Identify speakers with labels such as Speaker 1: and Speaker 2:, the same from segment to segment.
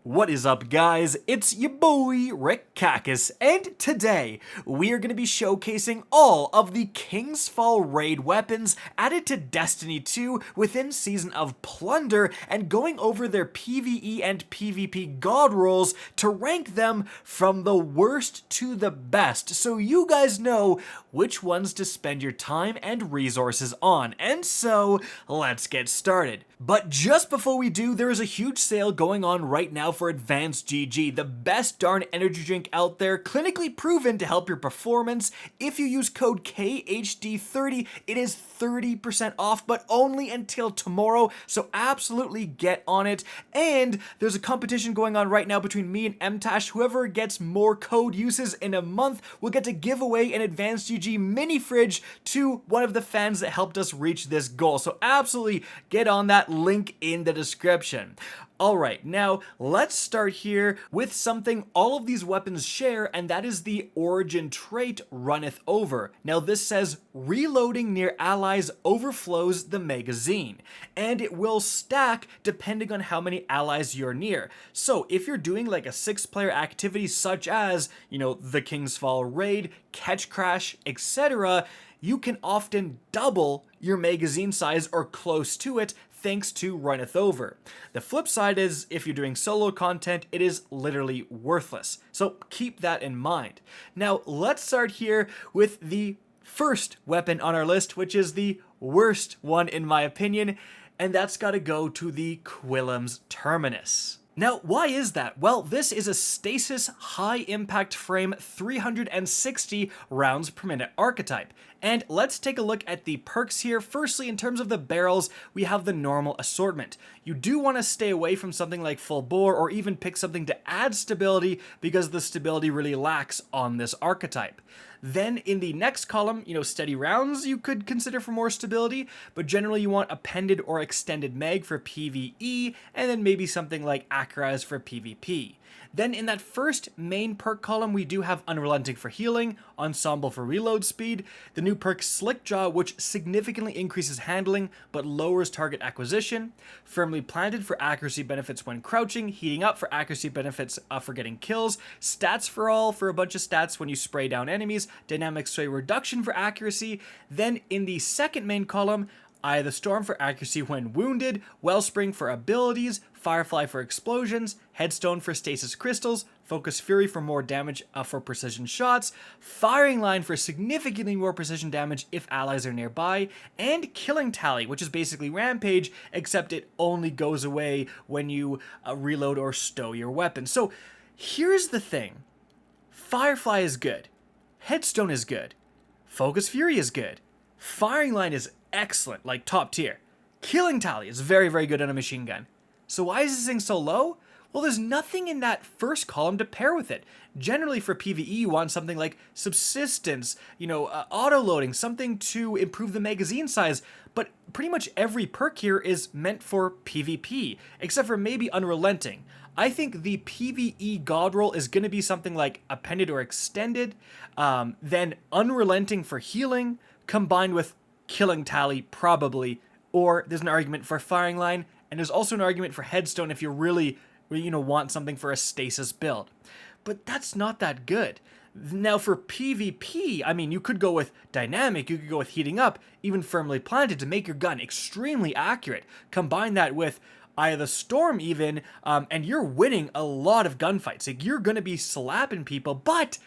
Speaker 1: What is up, guys? It's your boy Rick Chelchis, and today we are going to be showcasing all of the King's Fall raid weapons added to Destiny 2 within Season of Plunder, and going over their PvE and PvP god rolls to rank them from the worst to the best, so you guys know which ones to spend your time and resources on. And so, let's get started. But just before we do, there is a huge sale going on right now for Advanced GG, the best darn energy drink out there, clinically proven to help your performance. If you use code KHD30, it is 30% off, but only until tomorrow, so absolutely get on it. And there's a competition going on right now between me and MTash. Whoever gets more code uses in a month will get to give away an Advanced GG mini fridge to one of the fans that helped us reach this goal, so absolutely get on that, link in the description. Alright, now let's start here with something all of these weapons share, and that is the origin trait Runneth Over. Now this says reloading near allies overflows the magazine, and it will stack depending on how many allies you're near. So if you're doing like a 6-player activity such as, the King's Fall raid, Ketchcrash, etc., you can often double your magazine size or close to it thanks to Runneth Over. The flip side is, if you're doing solo content, it is literally worthless. So keep that in mind. Now, let's start here with the first weapon on our list, which is the worst one in my opinion, and that's gotta go to the Quillums Terminus. Now, why is that? Well, this is a stasis high impact frame 360 rounds per minute archetype. And let's take a look at the perks here. Firstly, in terms of the barrels, we have the normal assortment. You do want to stay away from something like full bore or even pick something to add stability because the stability really lacks on this archetype. Then in the next column, steady rounds you could consider for more stability, but generally you want appended or extended mag for PvE, and then maybe something like Accuraz for PvP. Then in that first main perk column, we do have Unrelenting for healing, Ensemble for reload speed, the new perk Slick Jaw, which significantly increases handling but lowers target acquisition, Firmly Planted for accuracy benefits when crouching, Heating Up for accuracy benefits for getting kills, Stats for All for a bunch of stats when you spray down enemies, Dynamic Sway Reduction for accuracy. Then in the second main column, Eye of the Storm for accuracy when wounded, Wellspring for abilities, Firefly for explosions, Headstone for stasis crystals, Focus Fury for more damage for precision shots, Firing Line for significantly more precision damage if allies are nearby, and Killing Tally, which is basically Rampage, except it only goes away when you reload or stow your weapon. So here's the thing. Firefly is good. Headstone is good. Focus Fury is good. Firing Line is excellent, like top tier. Killing Tally is very, very good on a machine gun. So why is this thing so low? Well, there's nothing in that first column to pair with it. Generally for PvE, you want something like Subsistence, auto-loading, something to improve the magazine size, but pretty much every perk here is meant for PvP, except for maybe Unrelenting. I think the PvE god roll is going to be something like Appended or Extended, then Unrelenting for healing, combined with Killing Tally probably, or there's an argument for Firing Line, and there's also an argument for Headstone if you really, want something for a stasis build. But that's not that good. Now for PvP, you could go with Dynamic, you could go with Heating Up, even Firmly Planted to make your gun extremely accurate. Combine that with Eye of the Storm even, and you're winning a lot of gunfights. Like, you're gonna be slapping people, but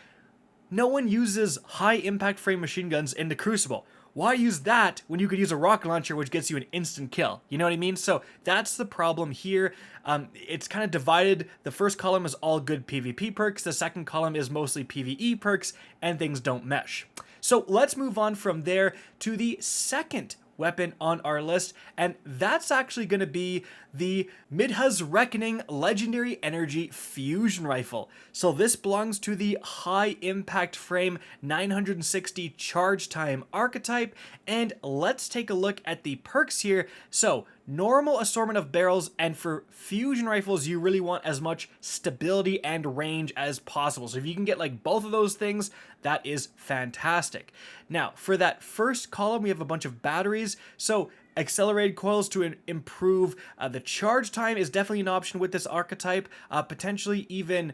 Speaker 1: no one uses high impact frame machine guns in the Crucible. Why use that when you could use a rocket launcher which gets you an instant kill? You know what I mean? So that's the problem here. It's kind of divided. The first column is all good PvP perks. The second column is mostly PvE perks, and things don't mesh. So let's move on from there to the second weapon on our list, and that's actually going to be the Midha's Reckoning Legendary Energy Fusion Rifle. So this belongs to the high impact frame 960 charge time archetype, and let's take a look at the perks here. So normal assortment of barrels, and for fusion rifles, you really want as much stability and range as possible. So if you can get like both of those things, that is fantastic. Now, for that first column, we have a bunch of batteries. So accelerated coils to improve the charge time is definitely an option with this archetype. Potentially even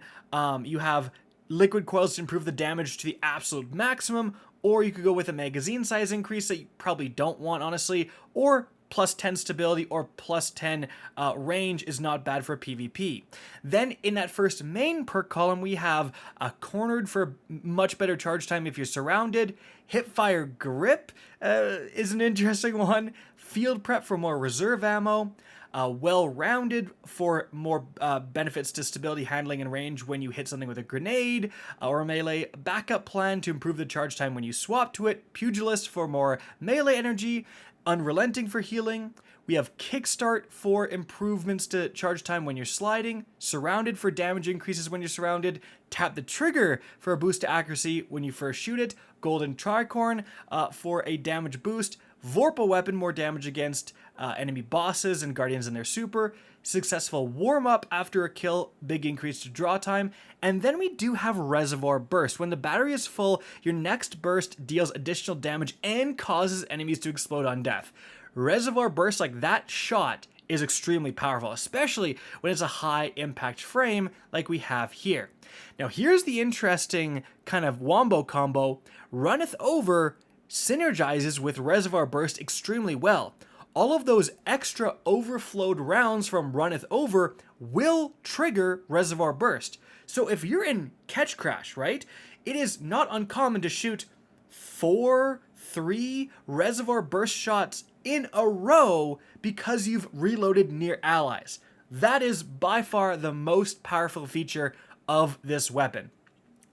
Speaker 1: you have liquid coils to improve the damage to the absolute maximum, or you could go with a magazine size increase that you probably don't want, honestly, or plus 10 stability or plus 10 range is not bad for PvP. Then in that first main perk column, we have cornered for much better charge time if you're surrounded. Hipfire grip is an interesting one. Field prep for more reserve ammo. Well-rounded for more benefits to stability, handling, and range when you hit something with a grenade or a melee. Backup plan to improve the charge time when you swap to it. Pugilist for more melee energy. Unrelenting for healing. We have Kickstart for improvements to charge time when you're sliding. Surrounded for damage increases when you're surrounded. Tap the trigger for a boost to accuracy when you first shoot it. Golden Tricorn for a damage boost. Vorpal Weapon, more damage against enemy bosses and guardians in their super. Successful warm-up after a kill, big increase to draw time. And then we do have Reservoir Burst. When the battery is full, your next burst deals additional damage and causes enemies to explode on death. Reservoir Burst, like that shot, is extremely powerful, especially when it's a high impact frame like we have here. Now here's the interesting kind of wombo combo. Runneth Over synergizes with Reservoir Burst extremely well. All of those extra overflowed rounds from Runneth Over will trigger Reservoir Burst. So if you're in Ketchcrash, right, it is not uncommon to shoot 3 Reservoir Burst shots in a row because you've reloaded near allies. That is by far the most powerful feature of this weapon.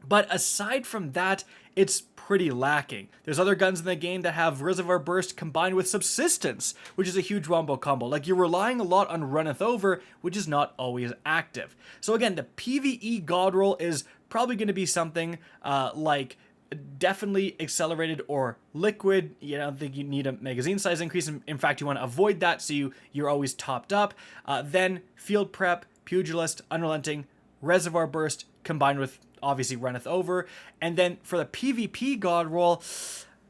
Speaker 1: But aside from that, it's pretty lacking. There's other guns in the game that have Reservoir Burst combined with Subsistence, which is a huge wombo combo. Like, you're relying a lot on Runneth Over, which is not always active. So again, the PvE god roll is probably going to be something like definitely accelerated or liquid. You don't think you need a magazine size increase. In fact, you want to avoid that, so you're always topped up. Then Field Prep, Pugilist, Unrelenting, Reservoir Burst, combined with obviously Runneth Over. And then for the PvP god roll,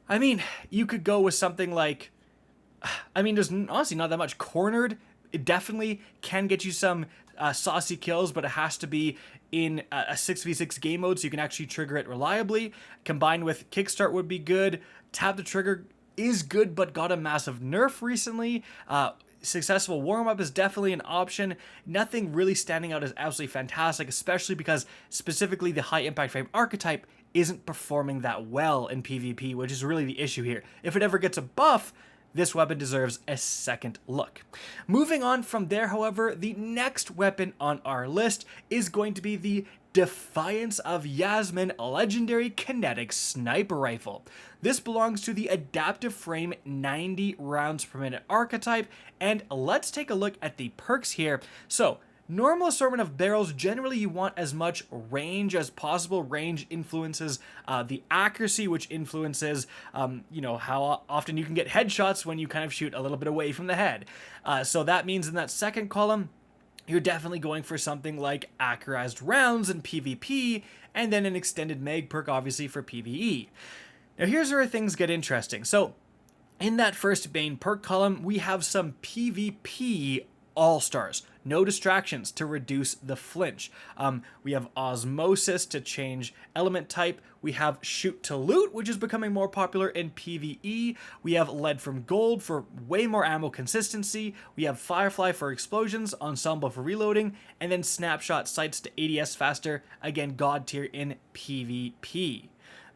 Speaker 1: I mean, you could go with something like, I mean, there's honestly not that much. Cornered, it definitely can get you some saucy kills, but it has to be in a 6v6 game mode so you can actually trigger it reliably. Combined with Kickstart would be good. Tap the trigger is good, but got a massive nerf recently. Successful warm-up is definitely an option. Nothing really standing out as absolutely fantastic, especially because specifically the high impact frame archetype isn't performing that well in PvP, which is really the issue here. If it ever gets a buff, this weapon deserves a second look. Moving on from there, however, the next weapon on our list is going to be the Defiance of Yasmin Legendary Kinetic Sniper Rifle. This belongs to the Adaptive Frame 90 rounds per minute archetype, and let's take a look at the perks here. So, normal assortment of barrels, generally you want as much range as possible. Range influences the accuracy, which influences, how often you can get headshots when you kind of shoot a little bit away from the head. So that means in that second column, you're definitely going for something like accurized rounds in PvP, and then an extended mag perk, obviously, for PvE. Now here's where things get interesting. So, in that first Bane perk column, we have some PvP all-stars. No distractions to reduce the flinch. We have Osmosis to change element type. We have Shoot to Loot, which is becoming more popular in PvE. We have Lead from Gold for way more ammo consistency. We have Firefly for explosions, Ensemble for reloading, and then Snapshot Sights to ADS faster. Again, God tier in PvP.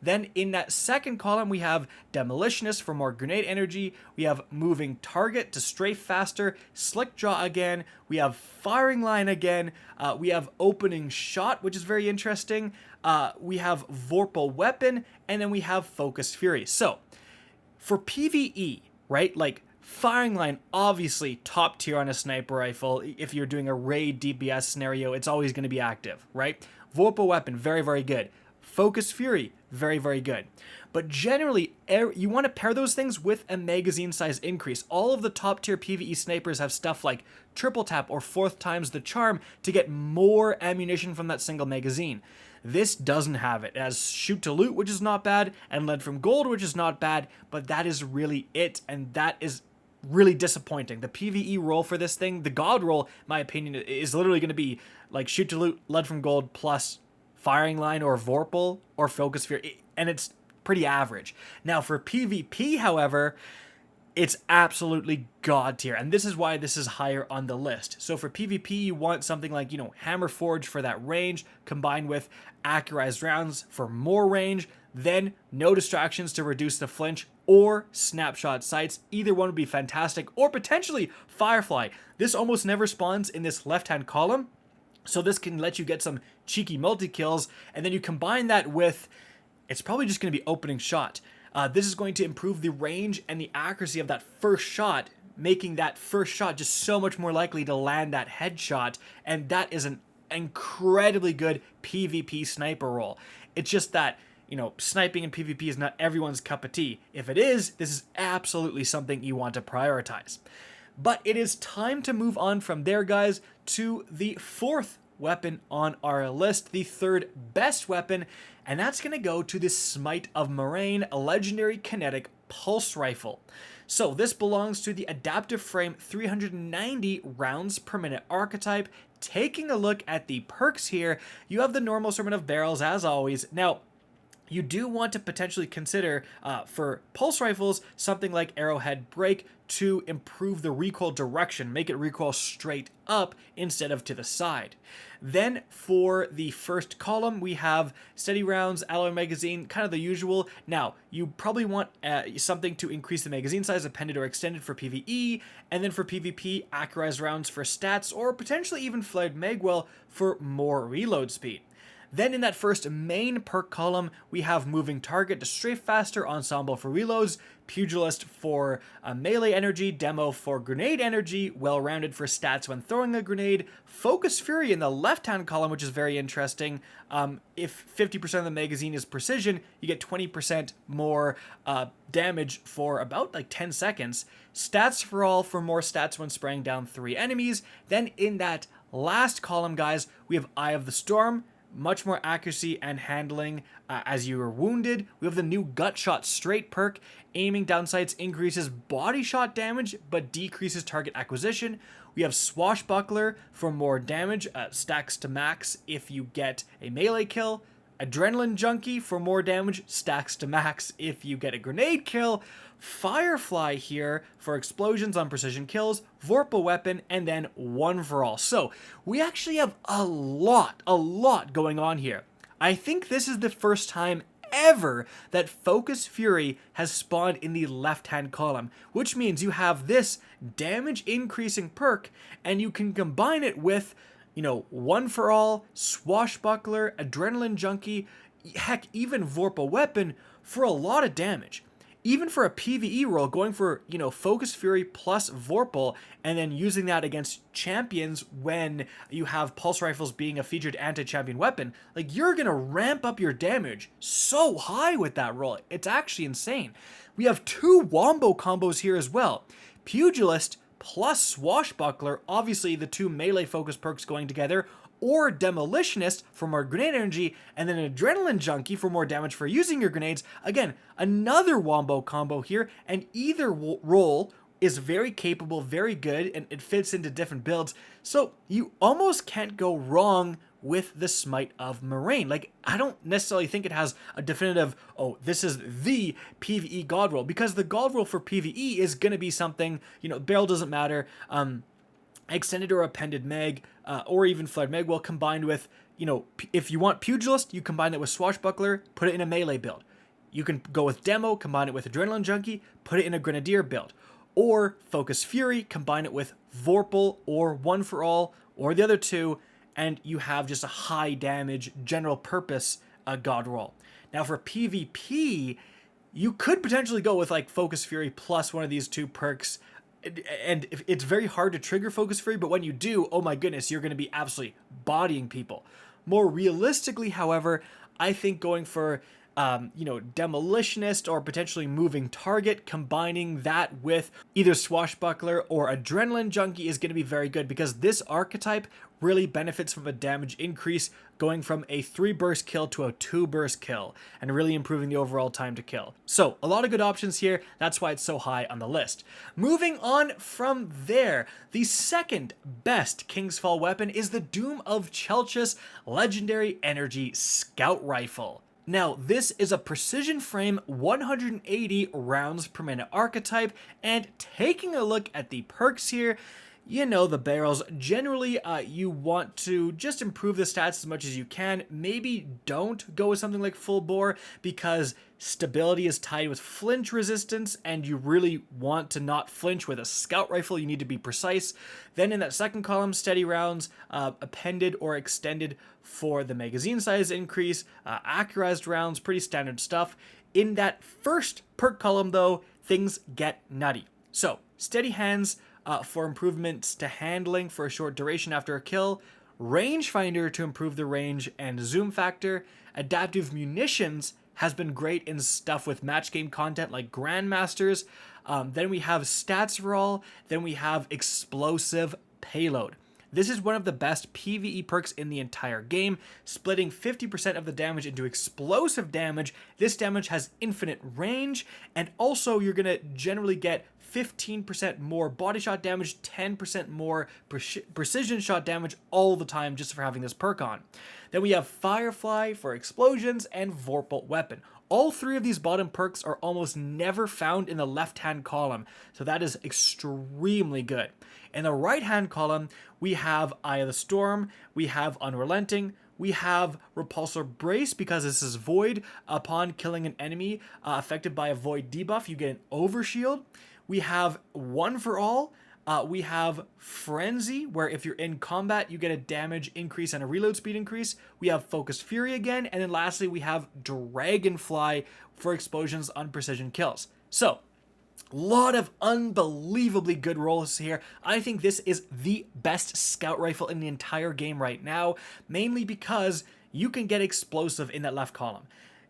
Speaker 1: Then in that second column, we have Demolitionist for more grenade energy. We have Moving Target to strafe faster. Slick Draw again. We have Firing Line again. We have Opening Shot, which is very interesting. We have Vorpal Weapon. And then we have Focus Fury. So, for PvE, right, like Firing Line, obviously top tier on a sniper rifle. If you're doing a raid DPS scenario, it's always going to be active, right? Vorpal Weapon, very, very good. Focus Fury, very, very good. but generally you want to pair those things with a magazine size increase. All of the top tier PvE snipers have stuff like triple tap or 4th times the charm to get more ammunition from that single magazine. This doesn't have it. It has shoot to loot, which is not bad, and lead from gold, which is not bad, but that is really it, and that is really disappointing. The PvE roll for this thing, the god roll, in my opinion, is literally going to be like shoot to loot, lead from gold, plus firing line or Vorpal or focus sphere, and it's pretty average. Now for PvP, however, it's absolutely god tier, and this is why this is higher on the list. So for PvP, you want something like, Hammer Forge for that range, combined with accurized rounds for more range, then no distractions to reduce the flinch, or snapshot sights. Either one would be fantastic, or potentially Firefly. This almost never spawns in this left-hand column, so this can let you get some cheeky multi-kills, and then you combine that with, it's probably just going to be opening shot. This is going to improve the range and the accuracy of that first shot, making that first shot just so much more likely to land that headshot, and that is an incredibly good PvP sniper role. It's just that, sniping in PvP is not everyone's cup of tea. If it is, this is absolutely something you want to prioritize. But it is time to move on from there, guys, to the 4th weapon on our list, the 3rd best weapon, and that's going to go to the Smite of Merain, a legendary kinetic pulse rifle. So this belongs to the adaptive frame 390 rounds per minute archetype. Taking a look at the perks here, you have the normal assortment of barrels as always. Now, you do want to potentially consider, for pulse rifles, something like Arrowhead Break to improve the recoil direction, make it recoil straight up instead of to the side. Then for the first column, we have steady rounds, alloy magazine, kind of the usual. Now, you probably want something to increase the magazine size, appended or extended for PvE, and then for PvP, accurized rounds for stats, or potentially even flared magwell for more reload speed. Then in that first main perk column, we have Moving Target to strafe faster, Ensemble for reloads, Pugilist for melee energy, Demo for grenade energy, Well-Rounded for stats when throwing a grenade, Focus Fury in the left-hand column, which is very interesting. If 50% of the magazine is precision, you get 20% more damage for about 10 seconds. Stats for all for more stats when spraying down 3 enemies. Then in that last column, guys, we have Eye of the Storm, much more accuracy and handling as you are wounded. We have the new Gut Shot Straight perk. Aiming down sights increases body shot damage but decreases target acquisition. We have Swashbuckler for more damage, stacks to max if you get a melee kill. Adrenaline Junkie for more damage, stacks to max if you get a grenade kill. Firefly here for explosions on precision kills, Vorpal weapon, and then One for All. So we actually have a lot going on here. I think this is the first time ever that Focus Fury has spawned in the left-hand column, which means you have this damage increasing perk, and you can combine it with, One for All, Swashbuckler, Adrenaline Junkie, heck, even Vorpal weapon for a lot of damage. Even for a PvE role, going for, Focus Fury plus Vorpal, and then using that against champions when you have pulse rifles being a featured anti-champion weapon, you're gonna ramp up your damage so high with that role. It's actually insane. We have 2 wombo combos here as well. Pugilist plus Swashbuckler, obviously the 2 melee focus perks going together, or Demolitionist for more grenade energy, and then Adrenaline Junkie for more damage for using your grenades. Again, another wombo combo here, and either role is very capable, very good, and it fits into different builds, so you almost can't go wrong with the Smite of Merain. I don't necessarily think it has a definitive, this is the PvE god roll, because the god roll for PvE is going to be something, barrel doesn't matter, extended or appended mag, or even flared mag, well, combined with, if you want Pugilist, you combine it with Swashbuckler, put it in a melee build. You can go with Demo, combine it with Adrenaline Junkie, put it in a Grenadier build. Or Focus Fury, combine it with Vorpal or One for All, or the other 2, and you have just a high damage, general purpose god roll. Now for PvP, you could potentially go with Focus Fury plus one of these 2 perks, and it's very hard to trigger Focus Fury, but when you do, oh my goodness, you're going to be absolutely bodying people. More realistically, however, I think going for demolitionist or potentially moving target. Combining that with either swashbuckler or adrenaline junkie is going to be very good, because this archetype really benefits from a damage increase, going from a 3 burst kill to a 2 burst kill, and really improving the overall time to kill. So a lot of good options here. That's why it's so high on the list. Moving on from there, the second best Kingsfall weapon is the Doom of Chelchis Legendary Energy Scout Rifle. Now, this is a precision frame 180 rounds per minute archetype, and taking a look at the perks here, the barrels. Generally, you want to just improve the stats as much as you can. Maybe don't go with something like full bore, because stability is tied with flinch resistance, and you really want to not flinch with a scout rifle. You need to be precise. Then in that second column, steady rounds, appended or extended for the magazine size increase, accurized rounds, pretty standard stuff. In that first perk column, though, things get nutty. So, steady hands, for improvements to handling for a short duration after a kill, rangefinder to improve the range and zoom factor, adaptive munitions has been great in stuff with match game content like Grandmasters, then we have stats roll, then we have explosive payload. This is one of the best PvE perks in the entire game, splitting 50% of the damage into explosive damage. This damage has infinite range, and also you're going to generally get 15% more body shot damage, 10% more precision shot damage all the time just for having this perk on. Then we have Firefly for explosions and Vorpal Weapon. All 3 of these bottom perks are almost never found in the left-hand column, so that is extremely good. In the right-hand column, we have Eye of the Storm, we have Unrelenting, we have Repulsor Brace, because this is Void. Upon killing an enemy affected by a Void debuff, you get an Overshield. We have One for All. We have Frenzy, where if you're in combat, you get a damage increase and a reload speed increase. We have Focused Fury again. And then lastly, we have Dragonfly for explosions on precision kills. So, a lot of unbelievably good rolls here. I think this is the best scout rifle in the entire game right now, mainly because you can get explosive in that left column.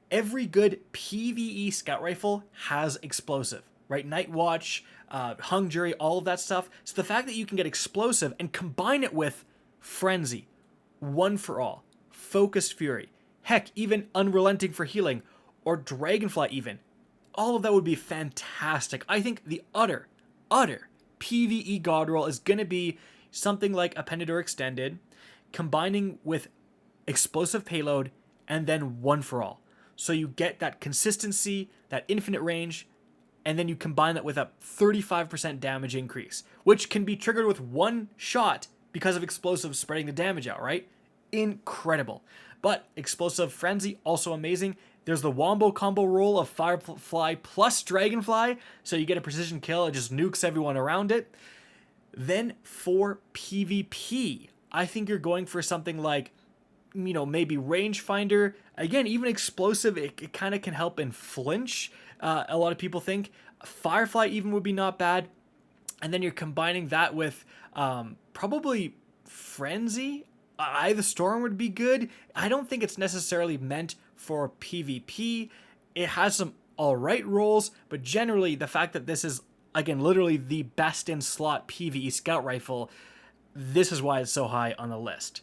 Speaker 1: Every good PvE scout rifle has explosive, right? Night Watch, Hung Jury, all of that stuff. So the fact that you can get explosive and combine it with Frenzy, One for All, Focused Fury, heck, even Unrelenting for healing, or Dragonfly even, all of that would be fantastic. I think the utter PvE god roll is going to be something like Appended or Extended, combining with Explosive Payload, and then One for All. So you get that consistency, that infinite range, and then you combine that with a 35% damage increase, which can be triggered with one shot because of explosive spreading the damage out, right? Incredible. But Explosive Frenzy, also amazing. There's the Wombo combo roll of Firefly plus Dragonfly, so you get a precision kill, it just nukes everyone around it. Then for PvP, I think you're going for something like, maybe Rangefinder. Again, even Explosive, it kind of can help in flinch. A lot of people think Firefly even would be not bad. And then you're combining that with probably Frenzy. Eye of the Storm would be good. I don't think it's necessarily meant for PvP. It has some alright rolls, but generally the fact that this is, again, literally the best in slot PvE scout rifle, this is why it's so high on the list.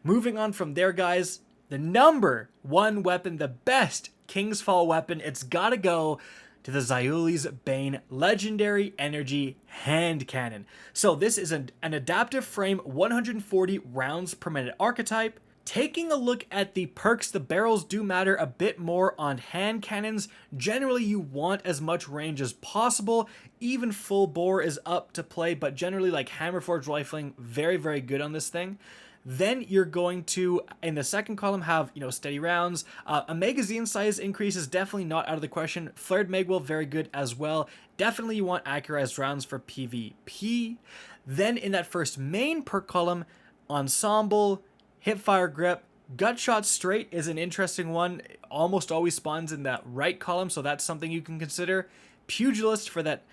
Speaker 1: Moving on from there, guys, the number one weapon, the best Kingsfall weapon, it's gotta go to the Zaouli's Bane Legendary Energy Hand Cannon. So this is an adaptive frame 140 rounds per minute archetype. Taking a look at the perks, the barrels do matter a bit more on hand cannons. Generally, you want as much range as possible. Even full bore is up to play, but generally, like Hammerforged rifling, very, very good on this thing. Then you're going to, in the second column, have, steady rounds. A magazine size increase is definitely not out of the question. Flared Magwell, very good as well. Definitely you want accurized rounds for PvP. Then in that first main perk column, Ensemble, Hipfire Grip, Gutshot Straight is an interesting one. It almost always spawns in that right column, so that's something you can consider. Pugilist for that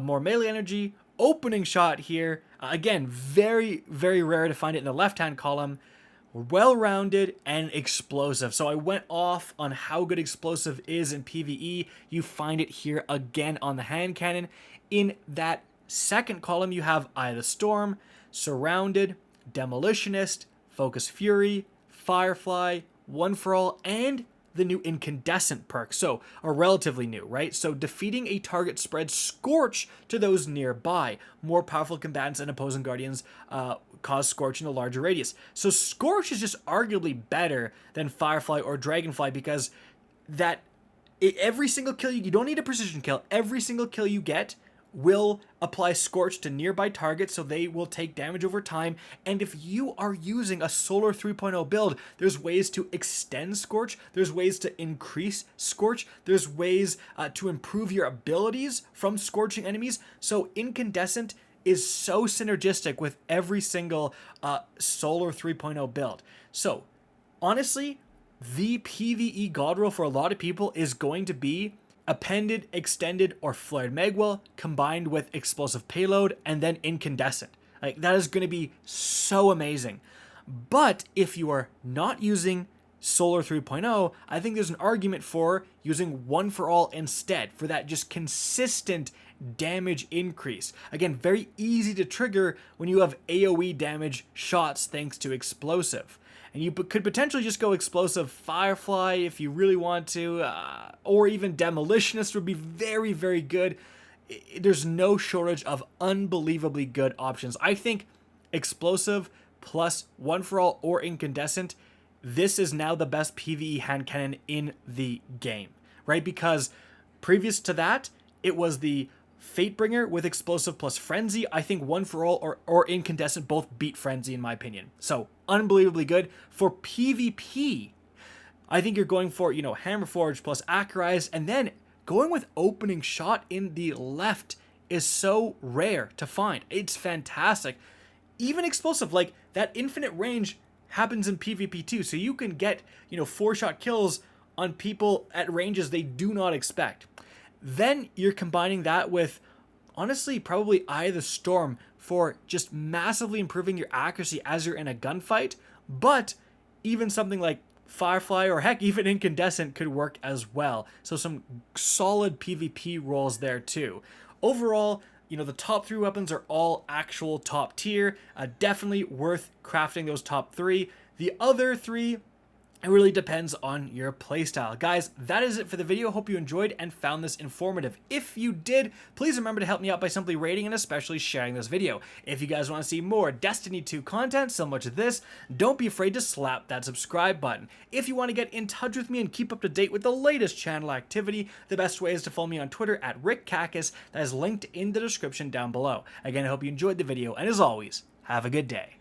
Speaker 1: more melee energy. Opening Shot here, again, very, very rare to find it in the left-hand column. well-rounded and explosive. So I went off on how good explosive is in PvE. You find it here again on the hand cannon. In that second column, you have Eye of the Storm, Surrounded, Demolitionist, Focus Fury, Firefly, One for All, and the new Incandescent perk. So, are relatively new, right? So, defeating a target spreads Scorch to those nearby. More powerful combatants and opposing guardians cause Scorch in a larger radius. So, Scorch is just arguably better than Firefly or Dragonfly because every single kill you don't need a precision kill. Every single kill you get will apply Scorch to nearby targets, so they will take damage over time. And if you are using a Solar 3.0 build, there's ways to extend Scorch, there's ways to increase Scorch, there's ways to improve your abilities from scorching enemies. So Incandescent is so synergistic with every single Solar 3.0 build. So honestly, the PvE god roll for a lot of people is going to be Appended, Extended, or Flared Magwell combined with Explosive Payload and then Incandescent. Like, that is going to be so amazing. But if you are not using Solar 3.0, I think there's an argument for using One for All instead for that just consistent damage increase. Again, very easy to trigger when you have AoE damage shots thanks to Explosive. And you could potentially just go Explosive Firefly if you really want to, or even Demolitionist would be very, very good. There's no shortage of unbelievably good options. I think Explosive plus One for All or Incandescent, this is now the best PvE hand cannon in the game, right? Because previous to that, it was the Fatebringer with Explosive plus Frenzy. I think One for All or Incandescent both beat Frenzy in my opinion. So unbelievably good. For PvP, I think you're going for, Hammerforge plus Acarize, and then going with Opening Shot in the left is so rare to find. It's fantastic. Even Explosive, like that infinite range happens in PvP too. So you can get, 4-shot kills on people at ranges they do not expect. Then you're combining that with, honestly, probably Eye of the Storm for just massively improving your accuracy as you're in a gunfight. But even something like Firefly or heck, even Incandescent could work as well. So some solid PvP rolls there too. Overall, the top 3 weapons are all actual top tier. Definitely worth crafting those top 3. The other 3, it really depends on your playstyle. Guys, that is it for the video. Hope you enjoyed and found this informative. If you did, please remember to help me out by simply rating and especially sharing this video. If you guys want to see more Destiny 2 content similar to this, don't be afraid to slap that subscribe button. If you want to get in touch with me and keep up to date with the latest channel activity, the best way is to follow me on Twitter at RickCacus. That is linked in the description down below. Again, I hope you enjoyed the video, and as always, have a good day.